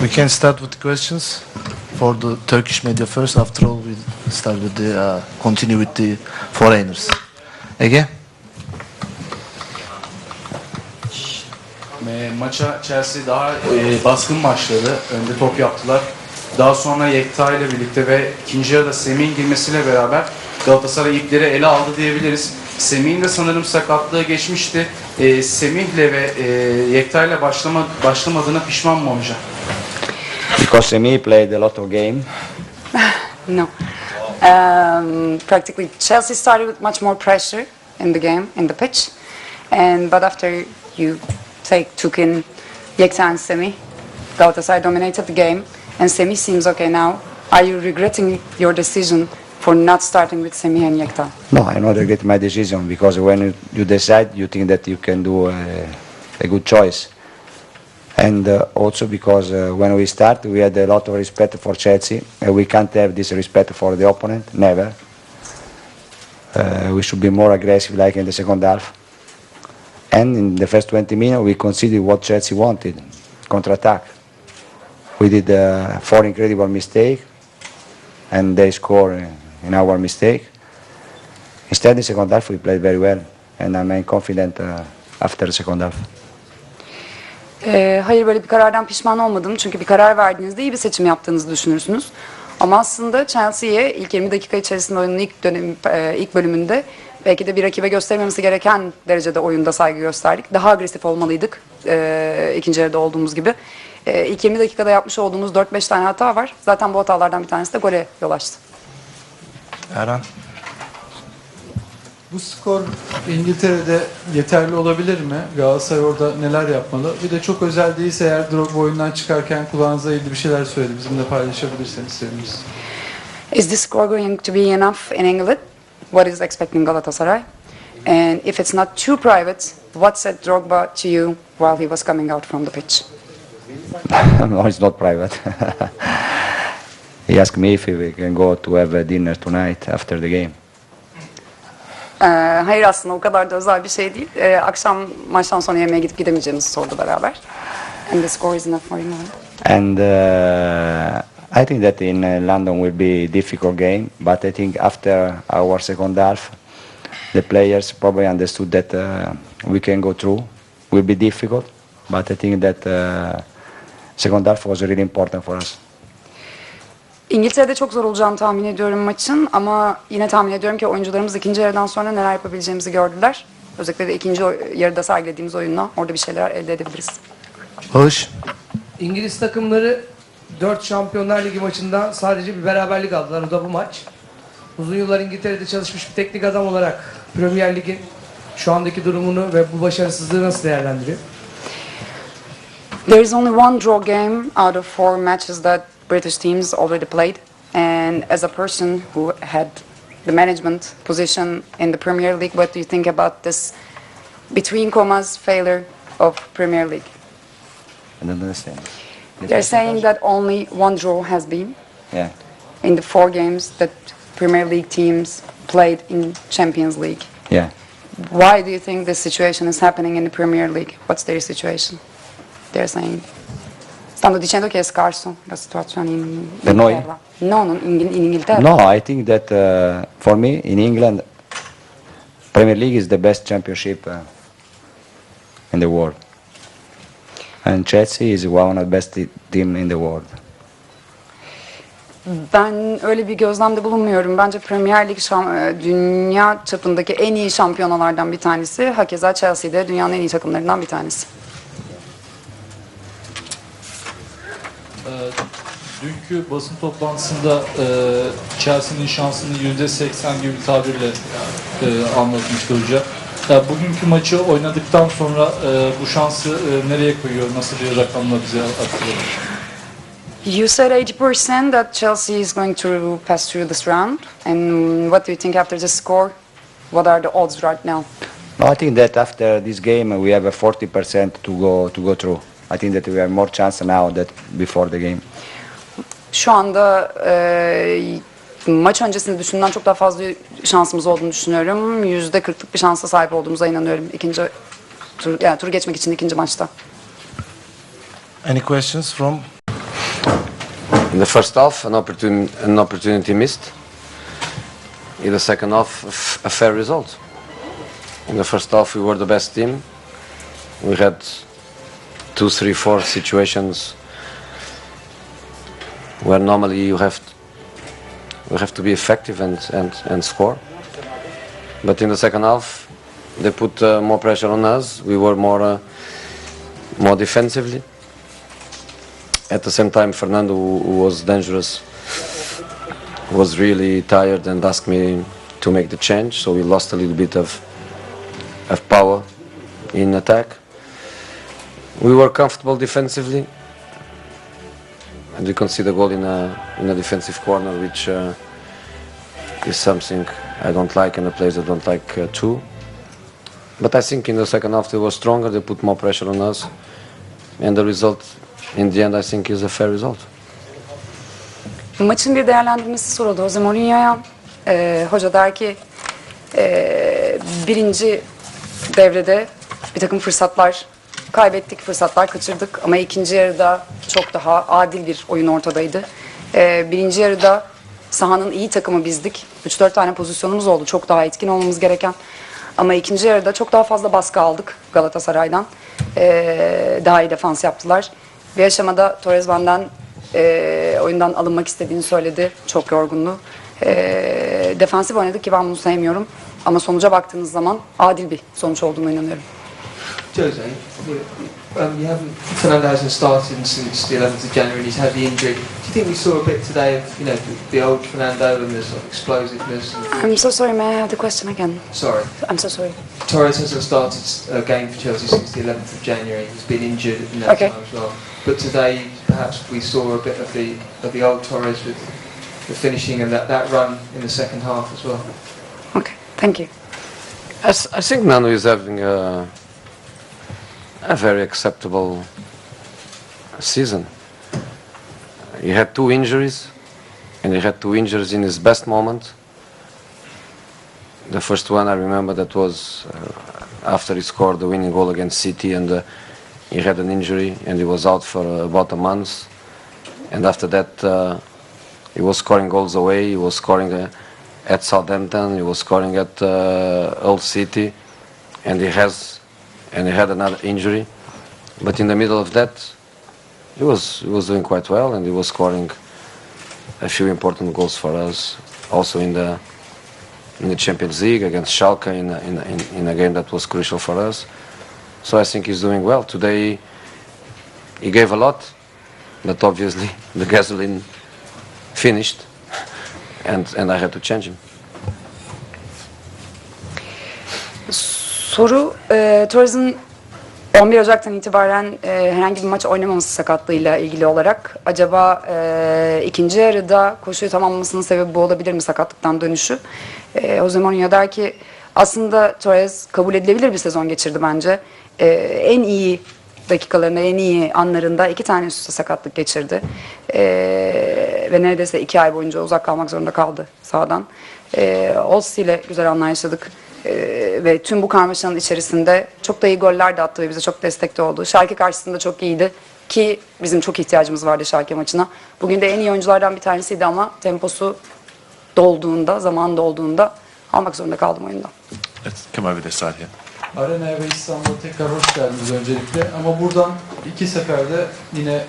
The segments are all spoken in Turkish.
We can start with the questions for the Turkish media first. After all, we start with the continue with the foreigners. Ege? Maça Chelsea daha baskın başladı. Önde top yaptılar. Daha sonra Yekta ile birlikte ve ikinci yarıda Semih'in girmesiyle beraber Galatasaray ipleri ele aldı diyebiliriz. Semih'in de sanırım sakatlığı geçmişti. Semih'le ve Yekta ile başlamadığına pişman mı hocam? Because Semih played a lot of game. No. Practically, Chelsea started with much more pressure in the game, in the pitch. But after you took in Yekta and Semih, Galatasaray dominated the game. And Semih seems okay now. Are you regretting your decision for not starting with Semih and Yekta? No, I don't regret my decision because when you decide, you think that you can do a good choice. And also because when we start, we had a lot of respect for Chelsea. We can't have this respect for the opponent, never. We should be more aggressive like in the second half. And in the first 20 minutes, we conceded what Chelsea wanted, counter-attack. We did 4 incredible mistakes, and they scored in our mistake. Instead, in the second half, we played very well, and I'm confident after the second half. Hayır, böyle bir karardan pişman olmadım. Çünkü bir karar verdiğinizde iyi bir seçim yaptığınızı düşünürsünüz. Ama aslında Chelsea'ye ilk 20 dakika içerisinde oyunun ilk bölümünde belki de bir rakibe göstermemesi gereken derecede oyunda saygı gösterdik. Daha agresif olmalıydık ikinci yarıda olduğumuz gibi. İlk 20 dakikada yapmış olduğumuz 4-5 tane hata var. Zaten bu hatalardan bir tanesi de gole yol açtı. Erhan? Bu skor İngiltere'de yeterli olabilir mi? Galatasaray orada neler yapmalı? Bir de çok özel değilse eğer Drogba oyundan çıkarken kulağınıza ilgili bir şeyler söyledi. Bizimle paylaşabilirseniz seviniriz. Is this score going to be enough in England? What is expecting Galatasaray? And if it's not too private, what said Drogba to you while he was coming out from the pitch? No, it's not private. He asked me if we can go to have a dinner tonight after the game. Hayır, aslında o kadar da özel bir şey değil. Akşam maçtan sonra yemeğe gidip gidemeyeceğimizi sordu beraber. And the score is enough for you. And I think that in London will be a difficult game, but I think after our second half, the players probably understood that we can go through. Will be difficult, but I think that second half was really important for us. İngiltere'de çok zor olacağını tahmin ediyorum maçın, ama yine tahmin ediyorum ki oyuncularımız ikinci yarıdan sonra neler yapabileceğimizi gördüler. Özellikle de ikinci yarıda sergilediğimiz oyunla orada bir şeyler elde edebiliriz. Bağış? İngiliz takımları 4 Şampiyonlar Ligi maçından sadece bir beraberlik aldılar. O da bu maç. Uzun yıllar İngiltere'de çalışmış bir teknik adam olarak Premier Lig'in şu andaki durumunu ve bu başarısızlığı nasıl değerlendiriyor? There is only one draw game out of 4 matches that British teams already played, and as a person who had the management position in the Premier League, what do you think about this between commas failure of Premier League? I don't understand. They're saying that only one draw has been Yeah. in the 4 games that Premier League teams played in Champions League. Yeah. Why do you think this situation is happening in the Premier League? What's their situation? They're saying. Stanno dicendo che è scarso la situazione in Per noi? Inghilterra. No, non in Inghilterra. No, I think that for me in England, Premier League is the best championship in the world, and Chelsea is one of the best team in the world. Ben öyle bir gözlemde bulunmuyorum. Bence Premier Lig dünya çapındaki en iyi şampiyonalardan bir tanesi. Hakeza Chelsea'de dünyanın en iyi takımlarından bir tanesi. Dünkü basın toplantısında Chelsea'nin şansını %80 gibi bir tabirle anlatmıştı hoca. Bugünkü maçı oynadıktan sonra bu şansı nereye koyuyor? Nasıl bir rakamla bize aktarıyor? You said 80% that Chelsea is going to pass through this round. And what do you think after this score? What are the odds right now? No, I think that after this game we have a 40% to go through. I think that we have more chance now than before the game. Şu anda maç öncesinde düşündüğümden çok daha fazla şansımız olduğunu düşünüyorum. %40'lık bir şansa sahip olduğumuza inanıyorum. İkinci tur, yani turu geçmek için ikinci maçta. Any questions from? In the first half, an opportunity missed. In the second half, a fair result. In the first half, we were the best team. We had 2, 3, 4 situations where normally you have to be effective and score. But in the second half, they put more pressure on us. We were more defensively. At the same time, Fernando, who was dangerous, was really tired and asked me to make the change. So we lost a little bit of power in attack. We were comfortable defensively, and we conceded a goal in a defensive corner, which is something I don't like, and the players that don't like too. But I think in the second half they were stronger. They put more pressure on us, and the result, in the end, I think is a fair result. Maçın bir değerlendirmesi soruldu Jose Mourinho'ya. Hoca der ki birinci devrede bir takım fırsatlar kaybettik, fırsatlar kaçırdık ama ikinci yarıda çok daha adil bir oyun ortadaydı. Birinci yarıda sahanın iyi takımı bizdik. 3-4 tane pozisyonumuz oldu. Çok daha etkin olmamız gereken. Ama ikinci yarıda çok daha fazla baskı aldık Galatasaray'dan. Daha iyi defans yaptılar. Bir aşamada Torres benden oyundan alınmak istediğini söyledi. Çok yorgundu. Defansif oynadık ki ben bunu sevmiyorum. Ama sonuca baktığınız zaman adil bir sonuç olduğunu inanıyorum. Jose, Fernando hasn't started since the 11th of January and he's had the injury. Do you think we saw a bit today of, the old Fernando and the sort of explosiveness? I'm so sorry, may I have the question again? Sorry. I'm so sorry. Torres hasn't started a game for Chelsea since the 11th of January. He's been injured in that time as well. But today, perhaps we saw a bit of the old Torres with the finishing and that run in the second half as well. Okay, thank you. I think Nando is having a very acceptable season. He had 2 injuries, and he had 2 injuries in his best moment. The first one I remember, that was after he scored the winning goal against City, and he had an injury and he was out for about a month. And after that, he was scoring goals away. He was scoring at Southampton. He was scoring at Hull City, and he had another injury. But in the middle of that, he was doing quite well, and he was scoring a few important goals for us. Also in the Champions League against Schalke in a game that was crucial for us. So I think he's doing well. Today he gave a lot, but obviously the gasoline finished, and I had to change him. Soru, Torres'in 11 Ocak'tan itibaren herhangi bir maç oynamaması sakatlığıyla ilgili olarak acaba ikinci yarıda koşuyu tamamlamasının sebebi bu olabilir mi, sakatlıktan dönüşü? Jose Mourinho der ki aslında Torres kabul edilebilir bir sezon geçirdi bence. En iyi dakikalarında, en iyi anlarında 2 tane üst üste sakatlık geçirdi. Ve neredeyse 2 ay boyunca uzak kalmak zorunda kaldı sahadan. Olsi ile güzel anlaştık. Ve tüm bu karmaşanın içerisinde çok da iyi goller de attı ve bize çok destekli oldu. Schalke karşısında çok iyiydi ki bizim çok ihtiyacımız vardı Schalke maçına. Bugün de en iyi oyunculardan bir tanesiydi ama temposu dolduğunda, zaman dolduğunda almak zorunda kaldım oyundan. Evet, Kemal Bey de Salih'e. Arena'ya ve İstanbul'a tekrar hoş geldiniz öncelikle. Ama buradan 2 seferde yine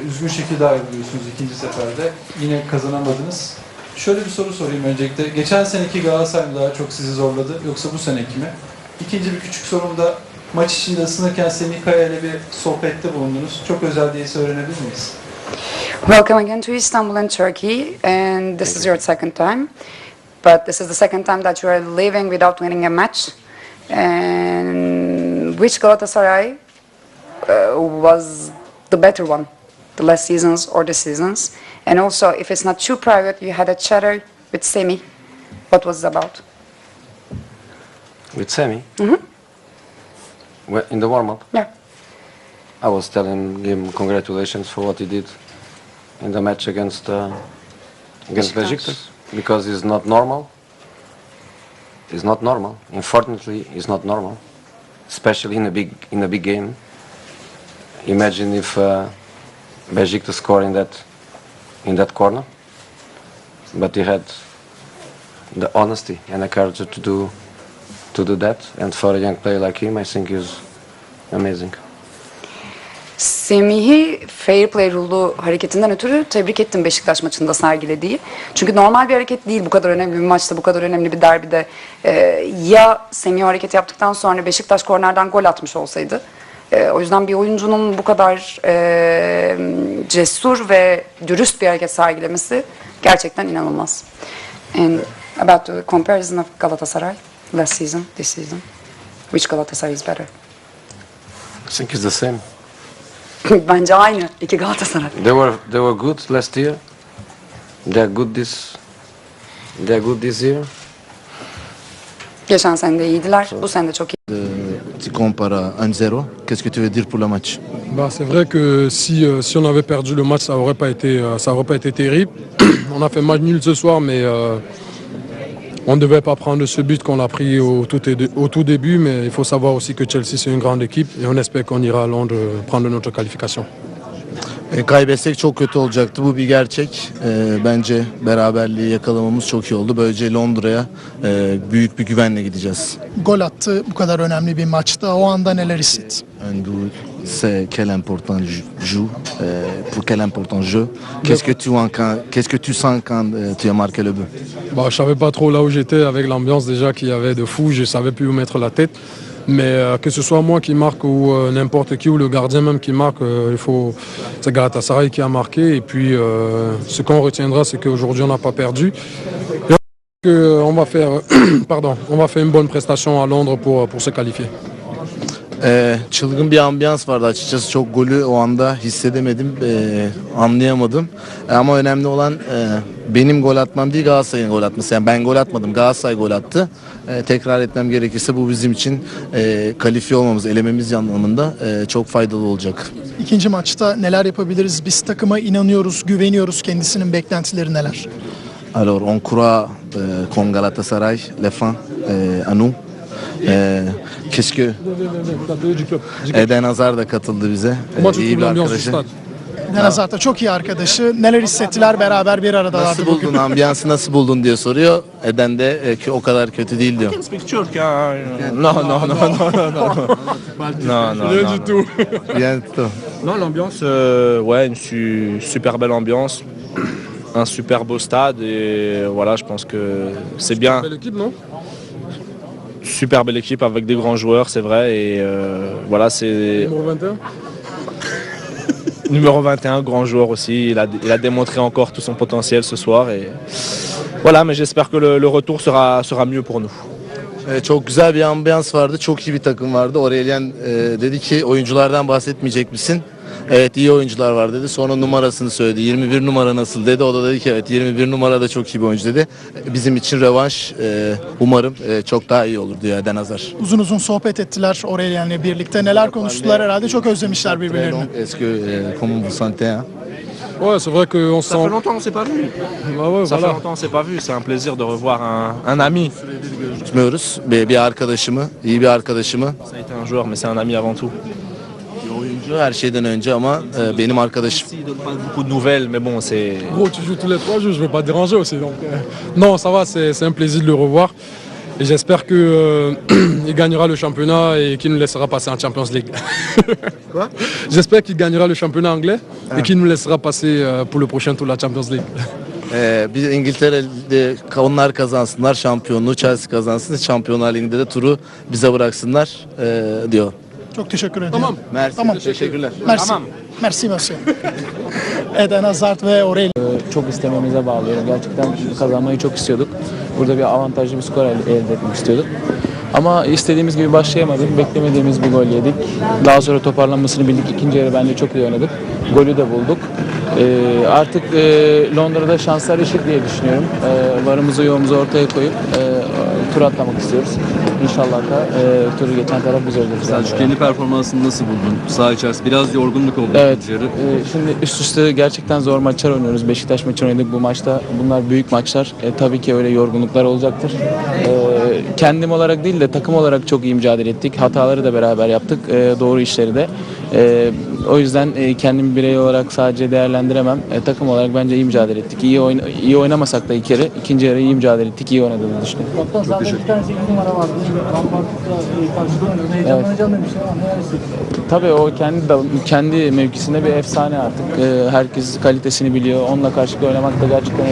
üzgün şekilde ayrılıyorsunuz, ikinci seferde. Yine kazanamadınız. Şöyle bir soru sorayım öncelikle. Geçen seneki Galatasaray mı daha çok sizi zorladı yoksa bu seneki mi? İkinci bir küçük sorum da, maç içinde ısınırken Semih Kaya ile bir sohbette bulundunuz. Çok özel değilse öğrenebilir miyiz? Welcome again to Istanbul and Turkey, and this is your second time. But this is the second time that you are leaving without winning a match. And which Galatasaray was the better one? The last seasons or the seasons? And also, if it's not too private, you had a chatter with Semih. What was it about? With Semi? In the warm-up? Yeah. I was telling him congratulations for what he did in the match against Besiktas, because it's not normal. It's not normal. Unfortunately, it's not normal, especially in a big game. Imagine if Beşiktaş to score in that corner, but he had the honesty and the courage to do that. And for a young player like him, I think is amazing. Semih'i fair play rule'u hareketinden ötürü tebrik ettim Beşiktaş maçında sergilediği. Çünkü normal bir hareket değil bu kadar önemli bir maçta, bu kadar önemli bir derbide. Ya Semih o hareketi yaptıktan sonra Beşiktaş kornerden gol atmış olsaydı. O yüzden bir oyuncunun bu kadar cesur ve dürüst bir hareket sergilemesi gerçekten inanılmaz. And about the comparison of Galatasaray last season, this season, which Galatasaray is better? I think it's the same. Bence aynı iki Galatasaray. They were good last year. They are good this year. Geçen sene de iyiydiler, bu sene de çok iyi. Tu compares à 1-0. Qu'est-ce que tu veux dire pour le match? Bah, c'est vrai que si on avait perdu le match, ça aurait pas été terrible. On a fait match nul ce soir, mais on ne devait pas prendre ce but qu'on a pris au tout début. Mais il faut savoir aussi que Chelsea c'est une grande équipe et on espère qu'on ira à Londres prendre notre qualification. Kaybetsek çok kötü olacaktı. Bu bir gerçek. Bence beraberliği yakalamamız çok iyi oldu. Böylece Londra'ya büyük bir güvenle gideceğiz. Gol attı bu kadar önemli bir maçta. O anda neler hissetti? C'est quel important joue pour quel important jeu. Qu'est-ce que tu sens quand tu as marqué le but? Bah, je savais pas trop là où j'étais avec l'ambiance déjà qu'il y avait de fou. Je savais plus où mettre la tête. Mais que ce soit moi qui marque ou n'importe qui ou le gardien même qui marque, c'est Galatasaray qui a marqué. Et puis ce qu'on retiendra, c'est qu'aujourd'hui on n'a pas perdu. Et on va faire, on va faire une bonne prestation à Londres pour se qualifier. Çılgın bir ambiyans vardı açıkçası. Çok golü o anda hissedemedim, anlayamadım. Ama önemli olan benim gol atmam değil Galatasaray'ın gol atması. Yani ben gol atmadım, Galatasaray gol attı. Tekrar etmem gerekirse bu bizim için kalifiye olmamız, elememiz anlamında çok faydalı olacak. İkinci maçta neler yapabiliriz? Biz takıma inanıyoruz, güveniyoruz. Kendisinin beklentileri neler? Alors on croit comme Galatasaray, les fans à nous. Qu'est-ce que Eden Hazard da katıldı bize. İyi bir arkadaşı. Eden Hazard da çok iyi arkadaşı. Neler hissettiler beraber bir aradalardı Nasıl bugün. buldun, ambiyansı nasıl buldun diye soruyor. Eden de ki o kadar kötü değil diyor. Rien du tout. Bientôt. Non, l'ambiance, ouais, une super belle ambiance, un super beau stade et voilà, je pense que c'est bien. Belle équipe, non? Super belle équipe avec des grands joueurs, c'est vrai et voilà, c'est Numéro 21. numéro 21, grand joueur aussi. Il a démontré encore tout son potentiel ce soir et voilà, mais j'espère que le retour sera mieux pour nous. Çok güzel bir ambiyans vardı. Çok iyi bir takım vardı. Aurelien dedi ki oyunculardan bahsetmeyecek misin? Evet iyi oyuncular var dedi. Sonra numarasını söyledi. 21 numara nasıl dedi. O da dedi ki evet 21 numara da çok iyi bir oyuncu dedi. Bizim için rövanş umarım çok daha iyi olur diyor Eden Hazard. Uzun uzun sohbet ettiler Aurelien'le birlikte. Neler konuştular herhalde? Çok özlemişler birbirlerini. Est-ce que comment vous sentez hein? Ouais, c'est vrai qu'on se Ça fait sent. longtemps qu'on s'est pas vu. Bah ouais, Ça fait voilà. longtemps qu'on s'est pas vu. C'est un plaisir de revoir un ami. Tutmuyoruz. Bir arkadaşımı, iyi bir arkadaşımı. Ça a été un joueur, mais c'est un ami avant tout. Bir oyuncu her şeyden önce ama benim arkadaşım. Il donne pas beaucoup de nouvelles, mais bon, c'est. Gros, tu joues tous les 3 jours, je vais pas te déranger aussi. Donc, non, ça va, c'est un plaisir de le revoir. Et j'espère qu'il gagnera le championnat et qu'il nous laissera passer en Champions League. Quoi? J'espère qu'il gagnera le championnat anglais et qu'il nous laissera passer pour le prochain tour de la Champions League. Biz İngiltere'de onlar kazansınlar şampiyonluğu, Chelsea kazansın, Şampiyonlar Ligi'nde de turu bize bıraksınlar diyor. Çok teşekkür ederim. Tamam. Merci. Tamam. Teşekkürler. Merci. Merci monsieur. Eden Hazard ve Aurelien. Çok istememize bağlıyorum. Gerçekten kazanmayı çok istiyorduk. Burada bir avantajlı bir skor elde etmek istiyorduk. Ama istediğimiz gibi başlayamadık. Beklemediğimiz bir gol yedik. Daha sonra toparlanmasını bildik. İkinci yarı bence çok iyi oynadık. Golü de bulduk. Artık Londra'da şanslar eşit diye düşünüyorum. Varımızı yoğumuzu ortaya koyup tur atlamak istiyoruz. İnşallah da turu geçen taraf biz olacağız. Selçuk kendi performansını nasıl buldun? Saha içerisinde biraz yorgunluk oldu. Evet. ikinci yarı. Şimdi üst üste gerçekten zor maçlar oynuyoruz. Beşiktaş maçını oynadık bu maçta. Bunlar büyük maçlar. Tabii ki öyle yorgunluklar olacaktır. Kendim olarak değil de takım olarak çok iyi mücadele ettik. Hataları da beraber yaptık. Doğru işleri de. O yüzden kendimi birey olarak sadece değerlendiremem. Takım olarak bence iyi mücadele ettik. İyi oynamasak da ikinci yarı iyi mücadele ettik. İyi oynadığımızı düşünüyorum. Kaptan zaten bir tane 8 numara vardı. Kampart'ta karşılanıyor. Heyecanlanacağını demiştim ama neler hissettin? Tabii o kendi mevkisinde bir efsane artık. Herkes kalitesini biliyor. Onunla karşılıklı oynamak da gerçekten